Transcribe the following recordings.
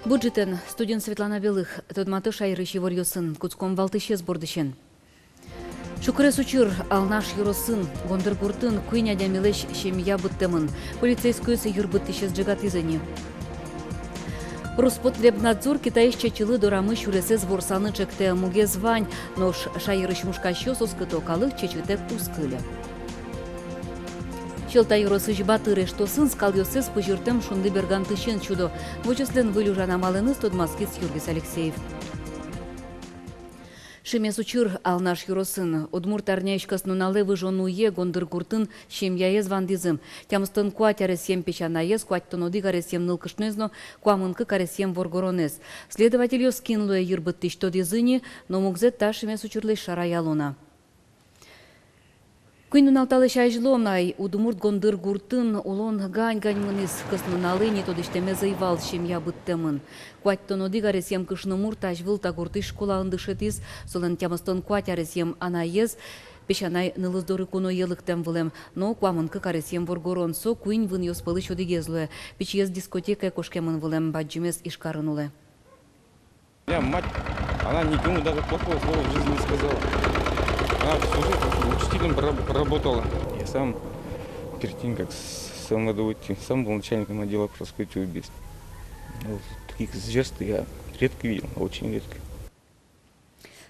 Бюджетен студент Светлана Белых тодматы шайрыщи варьосын куцком валтыщез бордышен. Шукрес учыр алнаш юросын гондыр гуртын куйня дямилеш шемья быттымын полицейскую юрбыттыщез джигатызыни. Роспотребнадзор китайща чылы дорамы шуресез ворсаны чекте муге звань, нош шайрыщ мушкащо соскыто калых чечвитек ускыле. Щелта юросыж батыры, что сын скалёсыз пыжыртем шунды берган тыщен чудо. Вычислен вылюжана малыныз тодмаскиц Юргис Алексеев. Шемес учыр алнаш юросын. Удмурт арняйшкас нунале выжонуе гондыр гуртын шемьяез вандизым. Тямстын куать аресем печанаез, куать тоноды каресем нылкышнезно, куамынкы каресем воргоронез. Следователь ё скинлуе юрбыттыш тодизыни, но мугзет та шемес учырлы шараялуна. Куйнун алталы шайжломнай, удумурт гондыр гуртын, улон гань-гань мыныз кысныналы не тодыштеме зайвал шемья быттымын. Куать тоноды гаресем кышнымурт ажвыл та гурты школа ындышетиз, солен тямастон куать аресем анаез, пешанай нылыздоры куно елыктем вылем, но куамынкы каресем воргорон со куйн вын йоспылы чодигезлуе, печез дискотека кошкемын вылем баджимес ишкарынуле. Я мать, она никому даже плохого слова в жизни не сказала. Она всю жизнь учителем проработала. Я сам, перед тем, как в своем году уйти, сам был начальником отдела по раскрытию убийств. Но таких зверств я редко видел, очень редко.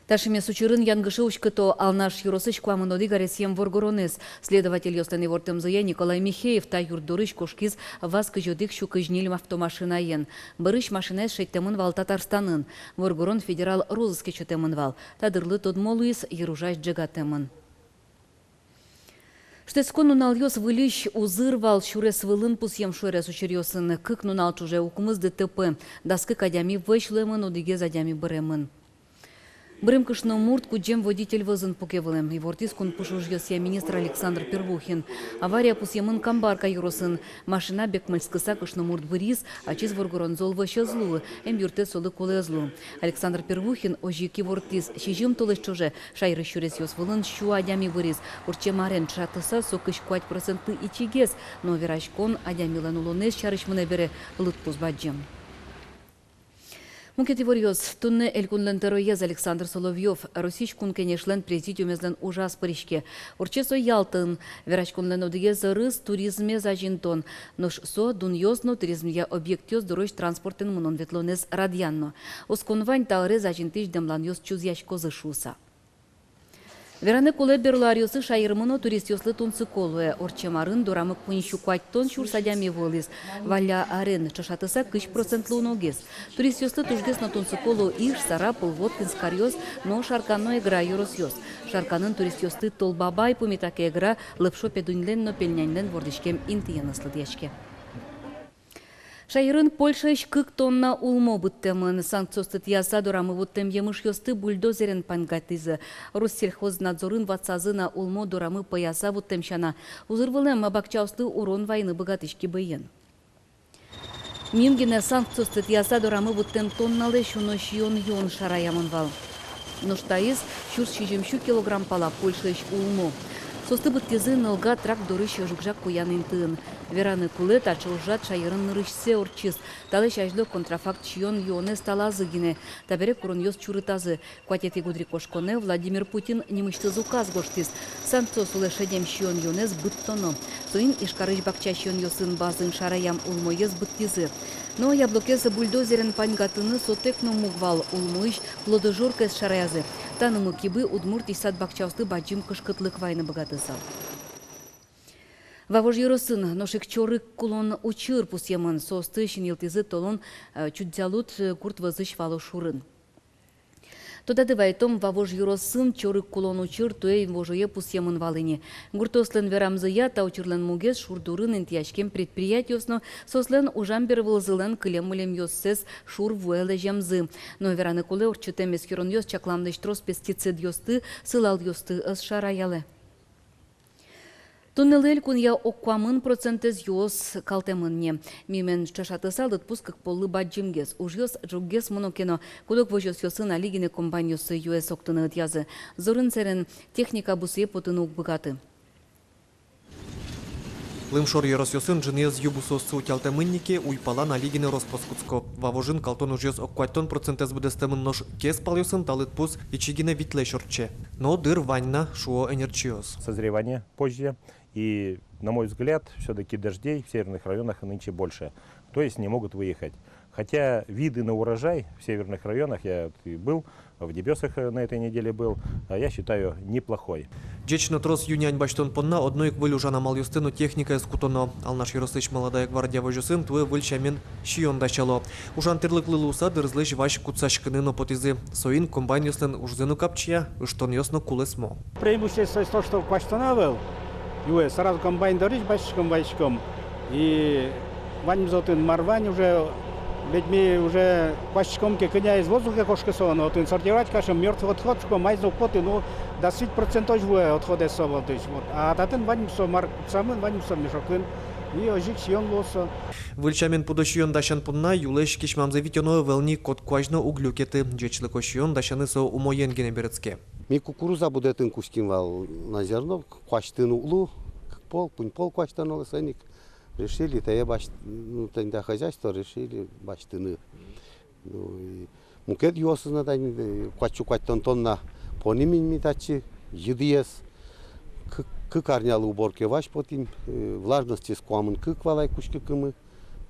Ташиме сучырын янгышыучкы то алнаш юросыч куамыноды гаресем воргоронез. Следователь ёстаны вортымзыя Николай Михеев та юрдорыч кошкиз васкы жодык шукыжнилим автомашинаен. Бырыш машинез шеттемын вал Татарстанын. Воргорон федерал розыске чөтемын вал. Тадырлы тодмолуиз еружаш джегатемын. Штецкон нунал ёс вылищ узырвал шурес вылын пусьем шурес учерёсын. Кык нунал чуже укумыз ДТП. Даскы кадями вышлемын, одиге задями бремын. Брым кышно мурт куджем водитель вызын пукевылем. И вортис кун пушуж ёсия министр Александр Первухин. Авария пусьемын камбарка юросын. Машина бекмальскыса кышно мурт бырис, а чиз воргорон зол вăщă злу. Эм юрте солы коле злу. Александр Первухин ожики вортис. Шижим толыш чуже. Шайры шурес ёс вылын щу адями вырис. Урче марен чатыса сокыш 5% ичигес. Но верашкон адямилан улонез чарыш мыне бере лыт пузбаджем. Мукети ворьёс, тунне элькунлентероез Александр Соловьев, Росич кункенешлен президиумезлен ужас паришке. Урчесо ялтын, верачкунлен одиез рыз туризме зажинтон, нош со дуньёзно туризмия объектёз дорож транспортен мунон ветлонез радьянно. Осконвань таыры зажинтиш демланьёз чузяшко зышуса. Вераны куле берлариосы шайырмыно турист ёслы тунцы колуе. Орчемарын дорамык пунищу куаттон шурсадями волис. Валя арен чашатыса 5% луногес. Турист ёслы тужгес на тунцы колу иш, сарапыл, водкин, скарьёз, но шарканно игра юрос ёс. Шарканын турист ёслы толбабай пумитаке игра лыпшо педуньлен, но пельняньлен вордышкем интияныслы дешке. Шайрын Польшач 40 тонна улмо быттымын. Санкциосты тияса дорамы буттым емыш ёсты бульдозерен пангатызы. Россельхознадзорын ватсазына улмо дорамы паяса буттым шана. Узырвылым бакчаусты урон вайны богатышки быйын. Мингене санкциосты тияса дорамы буттым тонналы шунош йон шараямын вал. Ноштайыз шурс 60 килограмм пала Польшач улмо. Состы бұттезі нылға трак дорышы жүкжак куянын тыын. Вераны кулы тачылжат шайырын нырышсе орчыз. Талы шажлы контрафакт чион йоны сталазы гіне. Табере курын ёс чурытазы. Куатети гудри кошконе Владимир Путин немыштыз указ гоштиз. Санкциосулы шедем чион йонез бұттоно. Соин ишкарыш бакча чион йосын базын шараям улмоез бұттезы. Но яблокесі бульдозерен паньгатыны сотекно мугвал улмыш плодожоркес шараязы. Танымы кибы удмурт исад бакчаусты баджим кышкытлык вайны богатысал. Вавож юросын ношек чорык кулон учыр пусьемын состы шинилтизы толон чудзялут курт вазыш вало шурын. Тода дывайтом вавож юросын чорык кулон учыр туэй вожуе пусьемын валыне. Гуртослен верамзыя та учырлен мугес шурдурын интияшкем предприятиосно сослен ужамбер вылзылен кылем-мылем ёссес шур вуэлэ жемзы. Но вераны куле урчытемес херон ёс чакламдыш трос пестицид ёсты, сылал ёсты ыс шараялы. Туннелель кун я оккуамын процентез ёс калтемынне. Мимен чашатыса лытпускак полы баджимгес. Уж ёс джуггес монокено. Кудок вожёс ёсын алигине компаньёсы юэс октыны ытязы. Зорын серен техника бусые потыны укбыгаты. Лымшор Еросьосын жынез юбусосы утялтамынники уйпала налигины Роспоскутско. Вавожин калтон ужез оккуатон процентез будестемын нож кес палюсын талытпус ичигина витлешорче. Но дыр ваньна шуо энерчиоз. Созревание позже. И, на мой взгляд, все-таки дождей в северных районах нынче больше. То есть не могут выехать. Хотя виды на урожай в северных районах, я вот и был, в Дебесах на этой неделе был, я считаю, неплохой. Дечно трос юнянь баштон понна одной квылю жана мал юстыну техника эскутоно. Ал наш Еросыч молодая гвардия вожусын твы выльчамен шион дачало. Ужан тырлык лылуса дырзлыш ваш куцашкыныно потизы. Соин комбайн юстын ужзыну капчия, ыштон ёсно кулесмо. Преимущество то, что кваштонавел, юэ сразу комбайн дорич башком. И ваним зотын марвань уже людьми уже квашком коня из воздуха кошка сон, вот сортировать кашем мертвый отход, что майзу поты, ну до 10% живое отходы собой, то есть вот. А татен ваним со мар самын ваним со мешокын. И ожик сион лосо. Выльчамен пудошион дашан пунна юлеш кишмамзе витёно велни кот кважно углюкеты. Джечлы кошион дашаны со умоен генеберецке. Ми кукуруза буде тин кустимвал на зерно, кваштын углу, пол кваштын олысаник. Решили, то я ну, тогда хозяйство решили баштыны. Ну, и мукет йосына да квачу тонна понимин митачи, едиес, карнял уборки ваш потім, влажности с куамын квалай кушки кымы.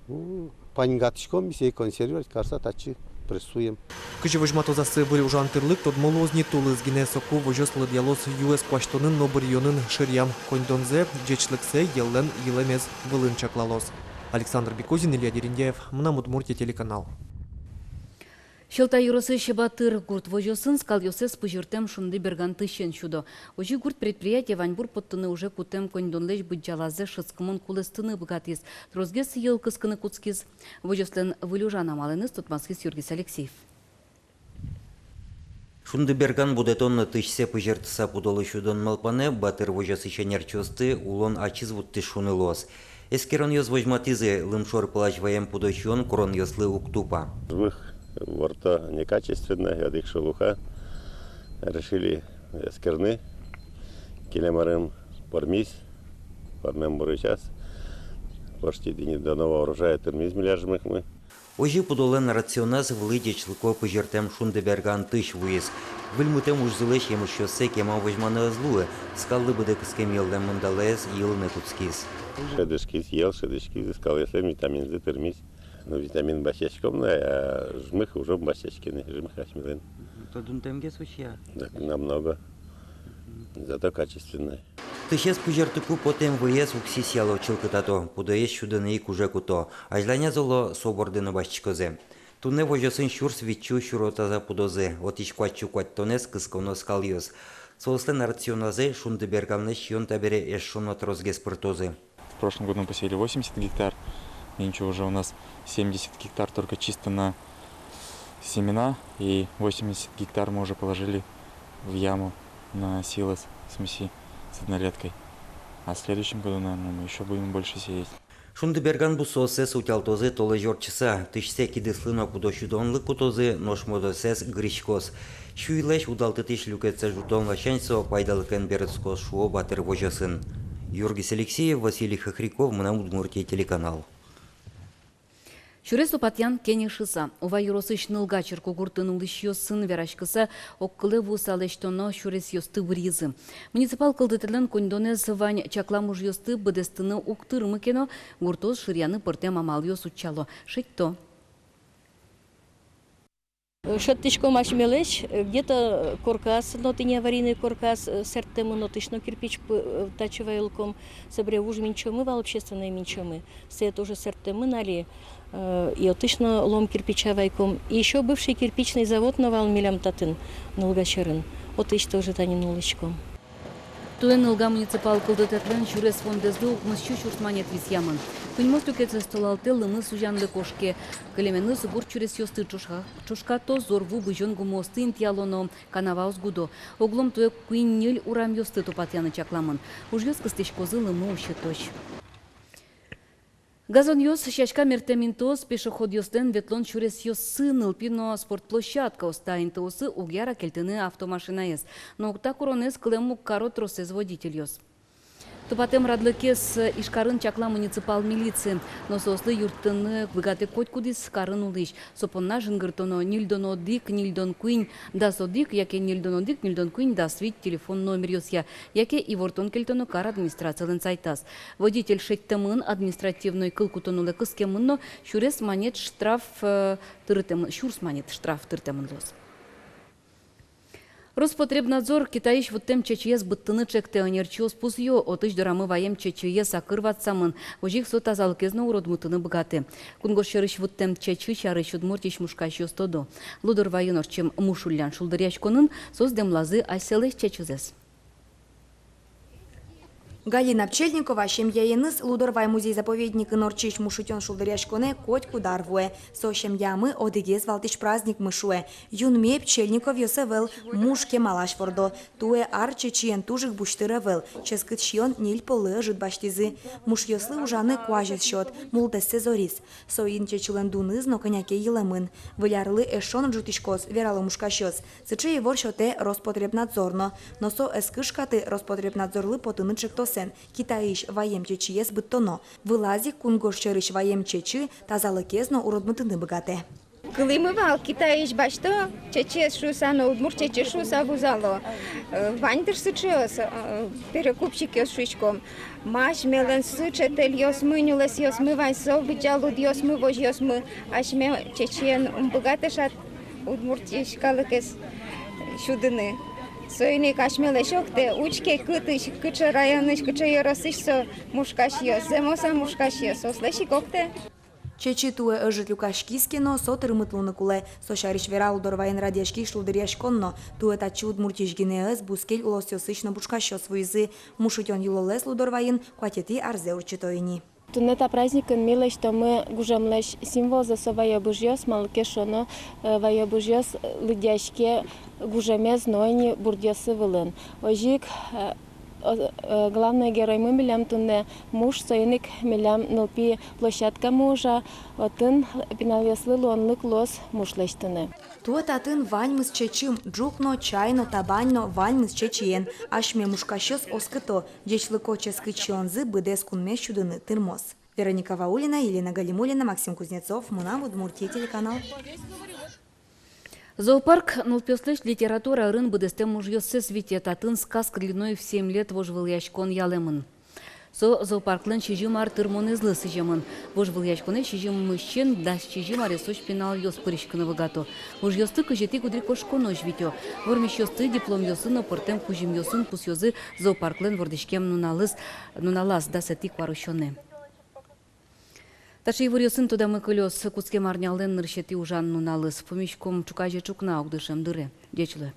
Ну, панингатышком мисей консервировать карса тачи прессуем. Кыжы выжматозасы были ужан тырлык, тот молозни тулыз гине соку вожослы диалоз юэс кваштонын нобырьонын шырьям коньдонзе, джечлыксе еллен елемез вылын чаклалоз. Александр Бекозин, Илья Дерендяев, Мна Удмуртия, телеканал. Шелта юросы шебатыр гурт вожосын скал йосес пыжыртем шунды берган тыщен шудо. Ожи гурт предприятие ваньбур поттыны уже кутем коньдонлеш быджалазе шыскымын кулестыны быгатис. Трозгес елкыскыны куцкиз. Вожослен вылюжана малыныз тутмаскис Юргис Алексеев. Шунды берган будетонны тышсе пыжыртыса пудолы шудон малпане батыр вожосы шенерчосты улон ачиз вутты шуны лос. Эскерон йоз вожматизы лымшор плач ваем пудощон крон йослы уктупа. Ворта некачественная, от их шелуха. Решили эскерны, килемарем пормись, парнем бурычас. Почти до нового урожая термиз миляжмых мы. Ожи пудолен рационаз влыде члыко пыжыртем шунды берган тыш вуез. Выльмутем уж зылеш ему шоссе кеман вожманы злуы, скалы быдык скемелдем мандалез елны куцкиз. Шедышкиз ел, шедышкиз искал, если витамин Z термиз. Ну, витамин бачечком, а жмых уже бачечкины, жмых ачмилен. То дунтемге сущия? Так, намного. Зато качественное. Ты сейчас пыжыртыку потем вуез уксис яло чылкытато, пудоез шудыны и куже куто, а жланя золо собордыны башчикозе. Туне вожосын шурс вичу шуротаза пудозе, от ишкуачу куаттонес кысконо скалиоз. Солстен рационазе шунды бергамне шион табере эшшонот розгеспыртозы. В прошлом году мы посеяли 80 гектар. И ничего, уже у нас 70 гектар только чисто на семена, и 80 гектар мы уже положили в яму на силос смеси с однолеткой. А в следующем году, наверное, мы еще будем больше сеять. Шунды берган бусосес утялтозы толы жорчыса, тышсе кидыслыно пудощудонлы кутозы ношмодосес гришкос. Шуйлеш удалтытыш люкетсе жутон лачаньсо пайдалыкен берецкос шуо батыр вожасын. Юргис Алексеев, Василий Хохряков, Мна Удмуртия, телеканал. Шуресу патян кенешиса. Ова юросыш нылгачыр кугуртын улышьёсын верашкыса оккылы вусалештоно шурес ёсты вризы. Муниципал кылдытылын коньдонез вань чакламуж ёсты быдестыны уктырмы кено гуртоз шыряны пыртем амал ёс учало. Шитто. Шаттышко машмелеш, где-то коркас, но ты не аварийный коркас, сертему, но тышно кирпич тачевая лком, собре уж минчомы, в общественные минчомы. Все тоже сертему нали, и отышно лом кирпича вайком. И еще бывший кирпичный завод навал милям татын, нулгачарын. Отыш тоже танин нулычком. Туен ылга муниципал кылдытытлын шурес фондезды укмысчу шурсманет визьямын. Кыньмос тюкеце столалте лыны сужанлы кошке. Калемены сыгур чурес ёсты чушкато зорву быжон гумосты интиалоно канаваус гудо. Оглом туе куиннель урам ёсты тупатяны чакламын. Уж ёс кыстышкозы лымы ущеточ. Газон ёс шашка мертеминтос пешоход ёстен ветлон чурес ёсы нылпино спортплощадка остаинты осы угяра кельтыны автомашина ес. Но укта коронес клему карот росез водитель ёс. Тупатем радлыкес ишкарын чакла муниципал милиции. Но сослы юртыны выгаты коть кудис карын улыш. Сопонна жингыртоно нильдоно дик, нильдон куин, да содик, яке нильдоно дик, нильдон куин, да свит телефон номер йосья, яке и вортон кельтоно кар администрациялын сайтас. Водитель шеттемын административной кылкутонулы кыскемынно шурс манет штраф тыртемын лос. Роспотребнадзор Китаиш вуттем ЧЧС быттыны чекте анерчиос пузьё, отыш дорамы ваем ЧЧС акырватсамын, ожих со тазалыкезно уродмутыны богаты. Кунгошерыш вуттем ЧЧ чарыш удмуртиш мушкащиос тодо. Лудор вайонор чем мушульян шулдыряшконын создем лазы айселеш ЧЧС. Галина Пчельникова, шемьяеныз Лудорвай музей-заповедник Норчич мушутен шулдыряшконе котьку дарвуе. Со шемьямы одыгез валтыш праздник мышуе. Юнме Пчельников йосевел мушке малаш вордо. Туе ар чечиен тужик буштыревел. Ческыт шион ниль полы жит баштизы. Муш йослы ужаны куажет счет. Мултессе зорис. Соин чечилен дуныз, но коняке елемын. Вылярлы эшон жутишкос, вералы мушкащос. Сычы евор счете Роспотребнадзорно. Но со эскышкаты Роспотребнадзорлы потыны чектосе. Китаиш ваем ЧЧС быттоно. Вылази кунгошчерыш ваем ЧЧ тазалыкезно уродмытыны богате. Кылымывал Китаиш башто ЧЧС шусано удмур ЧЧ шуса вузало. Вандер сычос перекупщик йос шишком. Маш мелен сычетель йос мынюлес йос мы вайсов бычалуд йос мы вож йос мы. Аш ме ЧЧН богатешат удмур тишкалыкес шудыны. Соине кашмеле шокте учке кытыш кыча районыш кыча ярасышсо мушкашьё земоса мушкашьё сослеши кокте. Чечи туе ыжит люкашкискено со тырмытлуны куле. Со шариш верал дорвайын радешки шулдыряшконно. Туе тачи удмуртиш гинеыз бускель улосёсышно бушкащё свойзы. Мушутён юлолес лудорвайын кватети арзе урчитоини. Тунета праздникын милый, что мы гужемлеш символ за совая бужьёс, малкешоно вая бужьёс лыдяшке гужеме знойни бурдьёсы вылын. Ожик главный герой мы милям туне муж соиник милям нылпи площадка мужа, отын пиналеслы лонлык лос мушлештыны. Тует атын ваньмыз чечим, джукно, чайно, табаньно, ваньмыз чечиен. Ашме мушкащос оскыто, дечлыко ческычонзы быдес кунме чудыны тырмос. Вероника Ваулина, Елена Галимулина, Максим Кузнецов, Мунам, Удмуртия, телеканал. Зоопарк нолпёслеш литература рын быдестем мужьёссе свитет атын сказка длиной в 7 лет вожвыл яшкон ялемын. Со зоопарклын чижим ар тырмонызлы сыжемын. Вожвыл яшконе чижим мыщен даш чижим аресоч пенал ёс пырышкыны вагато. Мужьёсты кыжети кудри кошконо жвитё. Вормиш ёсты диплом ёсын опортем кужим ёсын пус ёзы зоопарклын вордышкем нуналас да сети кварощоне. Таши вырьёсын туда мыкылёс куцке марнялын нырщети ужан нуналыс. Помещком чукаже чукна угдышем дыры. Дечлы.